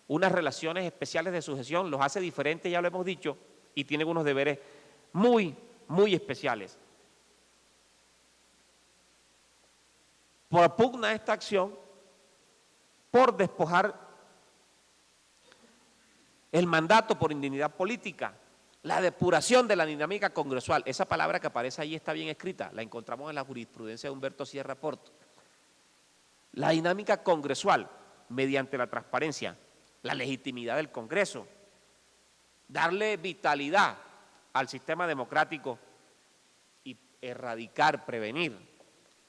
unas relaciones especiales de sucesión, los hace diferentes, ya lo hemos dicho, y tienen unos deberes muy, muy especiales. Propugna esta acción por despojar el mandato por indignidad política, la depuración de la dinámica congresual. Esa palabra que aparece ahí está bien escrita, la encontramos en la jurisprudencia de Humberto Sierra Porto. La dinámica congresual, mediante la transparencia, la legitimidad del Congreso, darle vitalidad al sistema democrático y erradicar, prevenir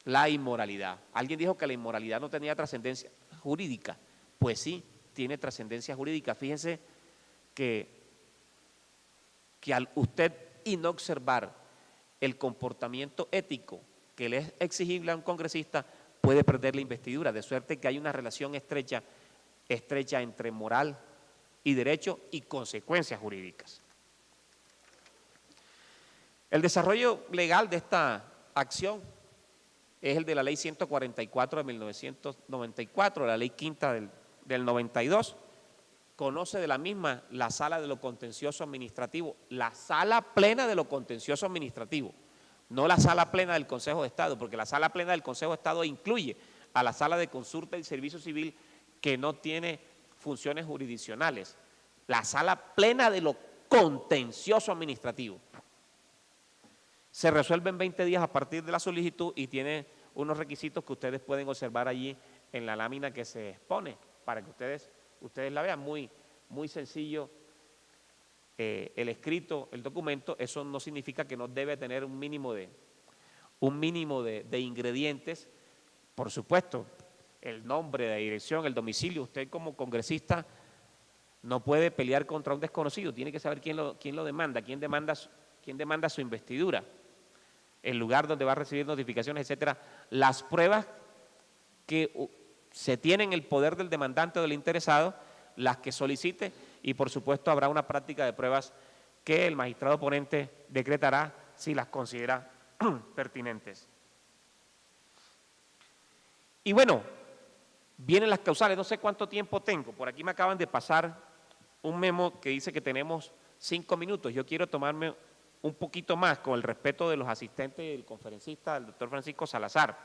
la inmoralidad. Alguien dijo que la inmoralidad no tenía trascendencia jurídica. Pues sí, tiene trascendencia jurídica. Fíjense que al usted inobservar el comportamiento ético que le es exigible a un congresista, puede perder la investidura, de suerte que hay una relación estrecha entre moral y derecho y consecuencias jurídicas. El desarrollo legal de esta acción es el de la Ley 144 de 1994, la Ley quinta del 92, conoce de la misma la Sala de lo Contencioso Administrativo, la Sala Plena de lo Contencioso Administrativo, no la Sala Plena del Consejo de Estado, porque la Sala Plena del Consejo de Estado incluye a la Sala de Consulta y Servicio Civil, que no tiene funciones jurisdiccionales, la Sala Plena de lo Contencioso Administrativo. Se resuelve en 20 días a partir de la solicitud y tiene unos requisitos que ustedes pueden observar allí en la lámina que se expone, para que ustedes la vean. Muy, muy sencillo el escrito, el documento. Eso no significa que no debe tener un mínimo de ingredientes. Por supuesto, el nombre, la dirección, el domicilio. Usted como congresista no puede pelear contra un desconocido, tiene que saber quién lo demanda, quién demanda su investidura, el lugar donde va a recibir notificaciones, etcétera. Las pruebas que se tienen en el poder del demandante o del interesado, las que solicite, y por supuesto habrá una práctica de pruebas que el magistrado ponente decretará si las considera pertinentes. Y bueno, vienen las causales. No sé cuánto tiempo tengo, por aquí me acaban de pasar un memo que dice que tenemos 5 minutos. Yo quiero tomarme un poquito más, con el respeto de los asistentes y del conferencista, el doctor Francisco Salazar.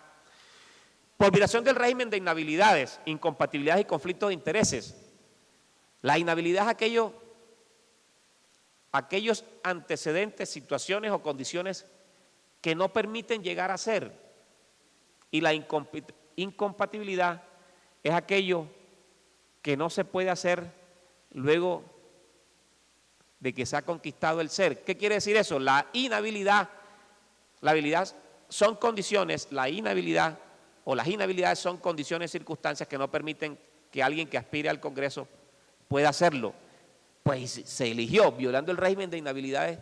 Por violación del régimen de inhabilidades, incompatibilidades y conflictos de intereses. La inhabilidad es aquellos antecedentes, situaciones o condiciones que no permiten llegar a ser. Y la incompatibilidad es aquello que no se puede hacer luego de que se ha conquistado el ser. ¿Qué quiere decir eso? La inhabilidad, la habilidad son condiciones, la inhabilidad o las inhabilidades son condiciones, circunstancias que no permiten que alguien que aspire al Congreso pueda hacerlo. Pues se eligió violando el régimen de inhabilidades,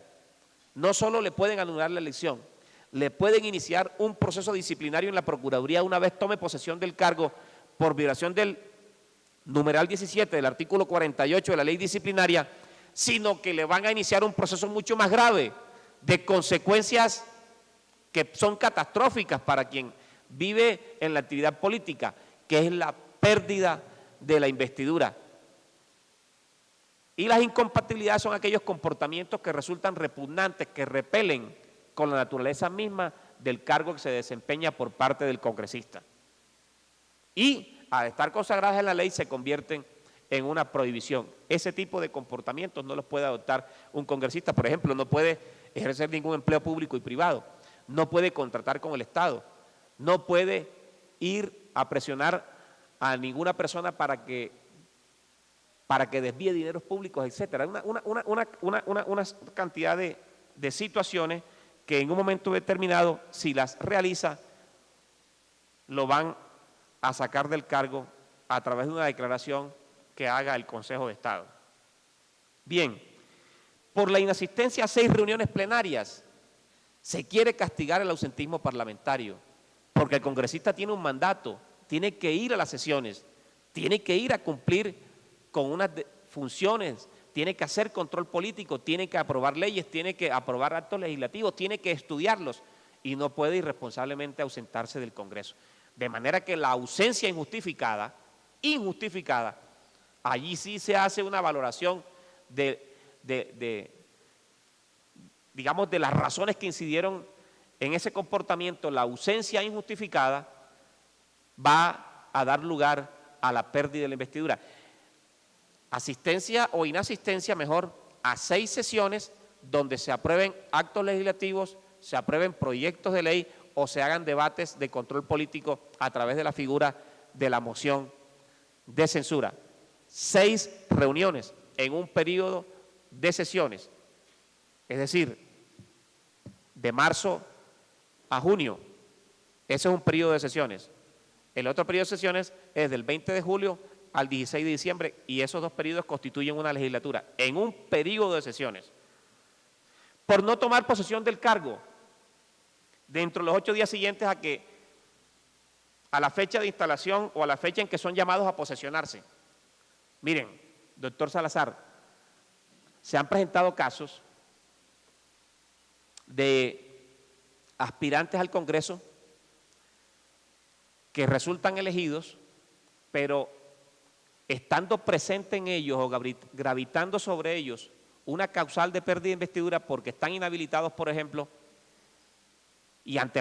no solo le pueden anular la elección, le pueden iniciar un proceso disciplinario en la Procuraduría una vez tome posesión del cargo por violación del numeral 17 del artículo 48 de la ley disciplinaria, sino que le van a iniciar un proceso mucho más grave, de consecuencias que son catastróficas para quien vive en la actividad política, que es la pérdida de la investidura. Y las incompatibilidades son aquellos comportamientos que resultan repugnantes, que repelen con la naturaleza misma del cargo que se desempeña por parte del congresista. Y al estar consagradas en la ley se convierten en una prohibición. Ese tipo de comportamientos no los puede adoptar un congresista. Por ejemplo, no puede ejercer ningún empleo público y privado, no puede contratar con el Estado, no puede ir a presionar a ninguna persona para que desvíe dineros públicos, etcétera. Una cantidad de situaciones que en un momento determinado, si las realiza, lo van a sacar del cargo a través de una declaración que haga el Consejo de Estado. Bien, por la inasistencia a 6 reuniones plenarias, se quiere castigar el ausentismo parlamentario, porque el congresista tiene un mandato, tiene que ir a las sesiones, tiene que ir a cumplir con unas funciones, tiene que hacer control político, tiene que aprobar leyes, tiene que aprobar actos legislativos, tiene que estudiarlos y no puede irresponsablemente ausentarse del Congreso. De manera que la ausencia injustificada, allí sí se hace una valoración digamos, de las razones que incidieron en ese comportamiento. La ausencia injustificada va a dar lugar a la pérdida de la investidura. Asistencia o inasistencia, mejor, a 6 sesiones donde se aprueben actos legislativos, se aprueben proyectos de ley o se hagan debates de control político a través de la figura de la moción de censura. 6 reuniones en un periodo de sesiones, es decir, de marzo a junio. Ese es un periodo de sesiones. El otro periodo de sesiones es del 20 de julio al 16 de diciembre y esos 2 periodos constituyen una legislatura en un periodo de sesiones. Por no tomar posesión del cargo dentro de los 8 días siguientes a la fecha de instalación o a la fecha en que son llamados a posesionarse. Miren, doctor Salazar, se han presentado casos de aspirantes al Congreso que resultan elegidos, pero estando presente en ellos o gravitando sobre ellos una causal de pérdida de investidura porque están inhabilitados, por ejemplo, y ante